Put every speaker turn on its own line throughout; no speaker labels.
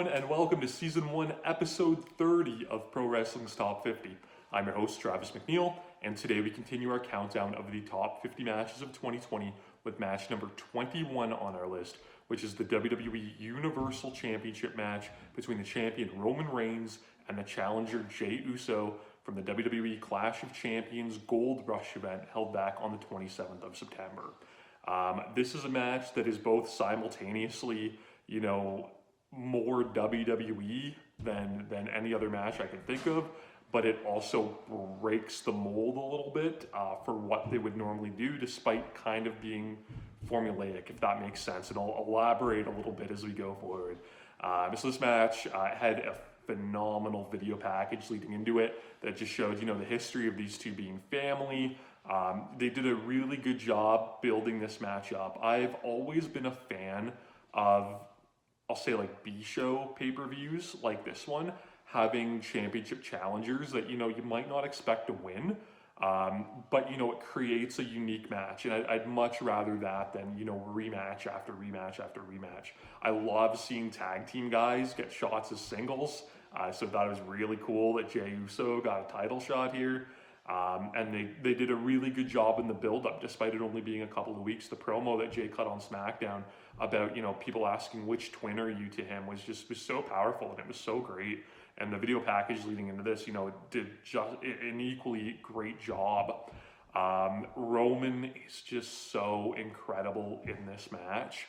everyone, and welcome to Season 1, Episode 30 of Pro Wrestling's Top 50. I'm your host, Travis McNeil, and today we continue our countdown of the top 50 matches of 2020 with match number 21 on our list, which is the WWE Universal Championship match between the champion Roman Reigns and the challenger Jey Uso from the WWE Clash of Champions Gold Rush event held back on the 27th of September. This is a match that is both simultaneously, more WWE than any other match I can think of, but it also breaks the mold a little bit for what they would normally do, despite kind of being formulaic, if that makes sense. And I'll elaborate a little bit as we go forward. So this match had a phenomenal video package leading into it that just showed, the history of these two being family. They did a really good job building this match up. I've always been a fan of, I'll say, like B-show pay-per-views like this one, having championship challengers that, you might not expect to win, but, it creates a unique match. And I'd much rather that than, rematch after rematch after rematch. I love seeing tag team guys get shots as singles. So I thought it was really cool that Jey Uso got a title shot here. And they did a really good job in the build-up, despite it only being a couple of weeks. The promo that Jey cut on SmackDown about, people asking which twin are you to him was so powerful, and it was so great. And the video package leading into this, it did just an equally great job. Roman is just so incredible in this match.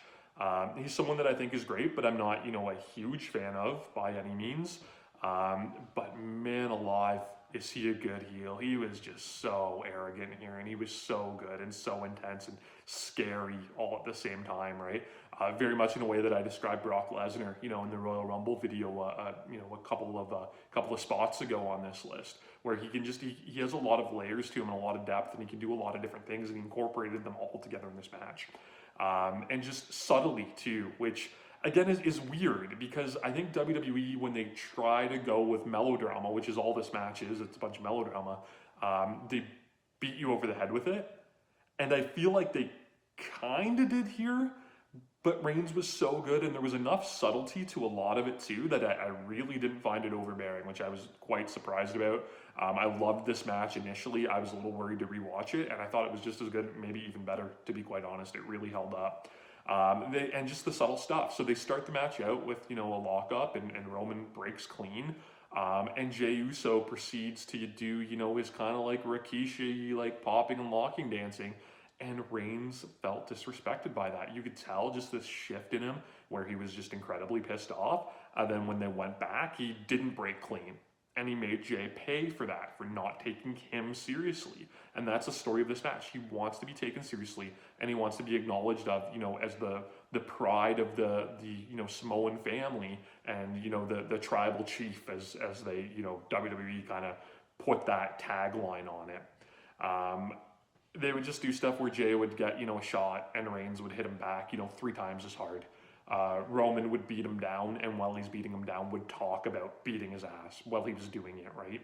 He's someone that I think is great, but I'm not, a huge fan of by any means. But man alive, is he a good heel. He was just so arrogant here, and he was so good and so intense and scary all at the same time, right? Very much in a way that I described Brock Lesnar, in the Royal Rumble video, a couple of spots ago on this list, where he has a lot of layers to him and a lot of depth, and he can do a lot of different things, and he incorporated them all together in this match. And just subtly too, which again is weird, because I think WWE, when they try to go with melodrama, which is all this match is, it's a bunch of melodrama, they beat you over the head with it. And I feel like they kind of did here, but Reigns was so good, and there was enough subtlety to a lot of it too that I really didn't find it overbearing, which I was quite surprised about. I loved this match initially. I was a little worried to rewatch it, and I thought it was just as good, maybe even better, to be quite honest. It really held up. And just the subtle stuff. So they start the match out with, a lockup, and Roman breaks clean. And Jey Uso proceeds to do, his kind of like Rikishi, like popping and locking dancing. And Reigns felt disrespected by that. You could tell just this shift in him where he was just incredibly pissed off. And then when they went back, he didn't break clean. And he made Jey pay for that, for not taking him seriously. And that's the story of this match. He wants to be taken seriously, and he wants to be acknowledged of, as the pride of the Samoan family, and, the tribal chief, as they, WWE kind of put that tagline on it. They would just do stuff where Jey would get, a shot, and Reigns would hit him back, 3 times as hard. Roman would beat him down, and while he's beating him down, would talk about beating his ass while he was doing it, right?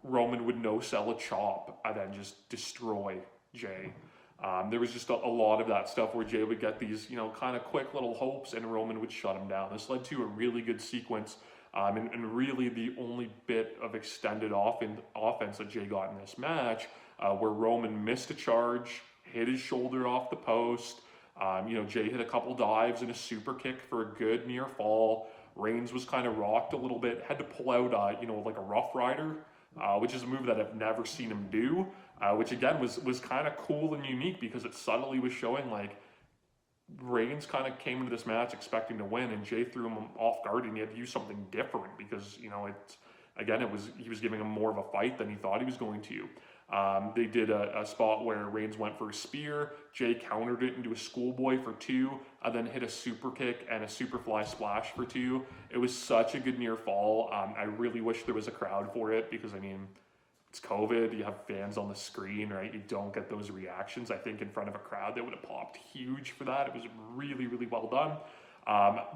Roman would no-sell a chop and then just destroy Jey. There was just a lot of that stuff where Jey would get these, kind of quick little hopes, and Roman would shut him down. This led to a really good sequence, and really the only bit of extended offense that Jey got in this match, where Roman missed a charge, hit his shoulder off the post. Jey hit a couple dives and a super kick for a good near fall. Reigns was kind of rocked a little bit, had to pull out, like a Rough Rider, which is a move that I've never seen him do, which again was kind of cool and unique, because it subtly was showing like Reigns kind of came into this match expecting to win, and Jey threw him off guard, and he had to use something different because, he was giving him more of a fight than he thought he was going to. They did a spot where Reigns went for a spear, Jey countered it into a schoolboy for 2, and then hit a super kick and a superfly splash for 2. It was such a good near fall. I really wish there was a crowd for it, because it's COVID, you have fans on the screen, right? You don't get those reactions. I think in front of a crowd, they would have popped huge for that. It was really, really well done.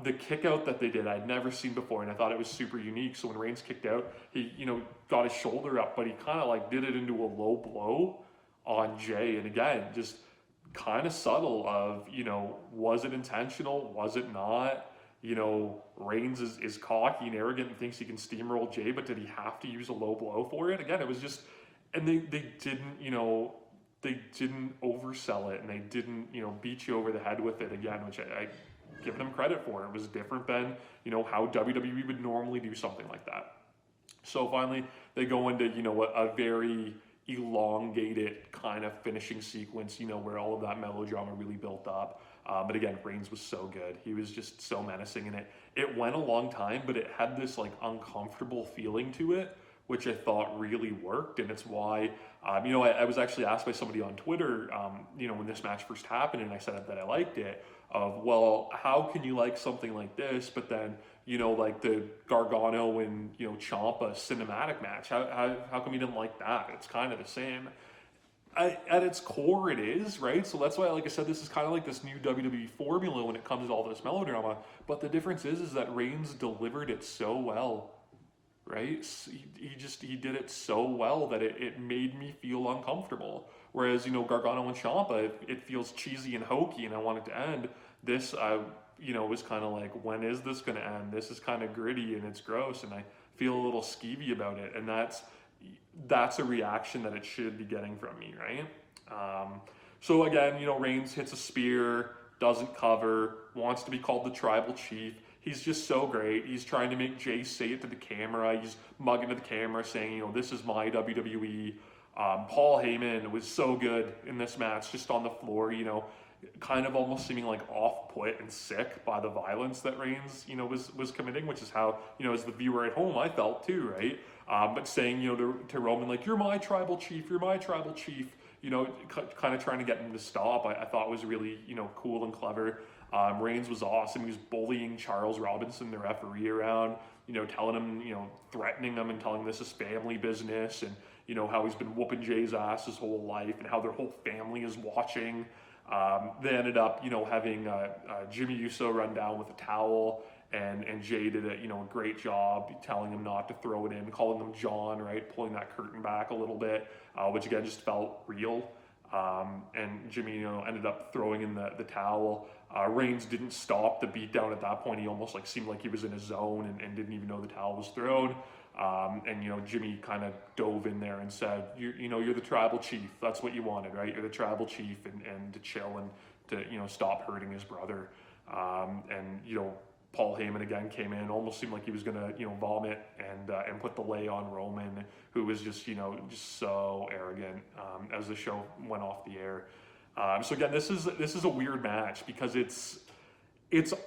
The kick out that they did, I'd never seen before, and I thought it was super unique. So when Reigns kicked out, he, got his shoulder up, but he kind of like did it into a low blow on Jey. And again, just kind of subtle of, was it intentional? Was it not? Reigns is cocky and arrogant and thinks he can steamroll Jey, but did he have to use a low blow for it? Again, it was just, and they didn't, they didn't oversell it, and they didn't, beat you over the head with it again, which I give them credit for. It was different than, how WWE would normally do something like that. So finally, they go into, a very elongated kind of finishing sequence, where all of that melodrama really built up. But again, Reigns was so good. He was just so menacing, and it went a long time, but it had this like uncomfortable feeling to it, which I thought really worked. And it's why, I was actually asked by somebody on Twitter, when this match first happened, and I said that I liked it, of, well, how can you like something like this, but then, like the Gargano and, Ciampa cinematic match, how come you didn't like that? It's kind of the same. At its core, it is, right? So that's why, like I said, this is kind of like this new WWE formula when it comes to all this melodrama. But the difference is that Reigns delivered it so well, right? He did it so well that it made me feel uncomfortable. Whereas, Gargano and Ciampa, it feels cheesy and hokey, and I want it to end. This, was kind of like, when is this going to end? This is kind of gritty and it's gross, and I feel a little skeevy about it, and that's a reaction that it should be getting from me, right? So again, Reigns hits a spear, doesn't cover, wants to be called the tribal chief. He's just so great. He's trying to make Jey say it to the camera. He's mugging to the camera saying, this is my WWE. Paul Heyman was so good in this match, just on the floor, kind of almost seeming like off-put and sick by the violence that Reigns, was committing, which is how, as the viewer at home, I felt too, right? But saying, to Roman, like, you're my tribal chief, kind of trying to get him to stop, I thought was really, cool and clever. Reigns was awesome. He was bullying Charles Robinson, the referee, around, telling him, threatening him and telling him this is family business, and, how he's been whooping Jey's ass his whole life and how their whole family is watching. They ended up, having Jimmy Uso run down with a towel, and Jey did a great job telling him not to throw it in, calling him John, right, pulling that curtain back a little bit, which again just felt real. And Jimmy, ended up throwing in the towel. Reigns didn't stop the beatdown at that point. He almost seemed like he was in a zone and didn't even know the towel was thrown. And Jimmy kind of dove in there and said, you're the tribal chief. That's what you wanted, right? You're the tribal chief, and to chill and to, stop hurting his brother. And Paul Heyman again came in, almost seemed like he was gonna, vomit and put the lay on Roman, who was just, just so arrogant as the show went off the air. So again, this is a weird match because it's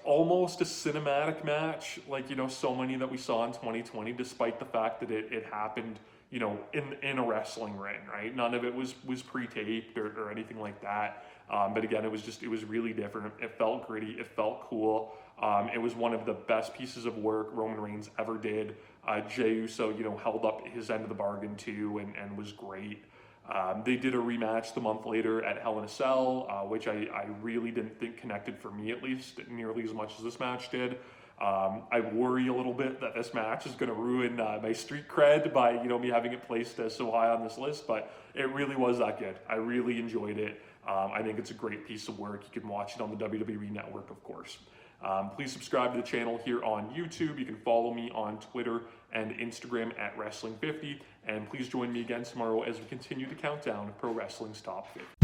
almost a cinematic match, like, so many that we saw in 2020, despite the fact that it happened, in a wrestling ring, right? None of it was pre-taped or anything like that. But again, it was really different. It felt gritty. It felt cool. It was one of the best pieces of work Roman Reigns ever did. Jey Uso, held up his end of the bargain too, and was great. They did a rematch the month later at Hell in a Cell, which I really didn't think connected, for me at least, nearly as much as this match did. I worry a little bit that this match is going to ruin my street cred by me having it placed so high on this list, but it really was that good. I really enjoyed it. I think it's a great piece of work. You can watch it on the WWE Network, of course. Please subscribe to the channel here on YouTube. You can follow me on Twitter and Instagram at Wrestling50. And please join me again tomorrow as we continue the countdown of Pro Wrestling's Top 50.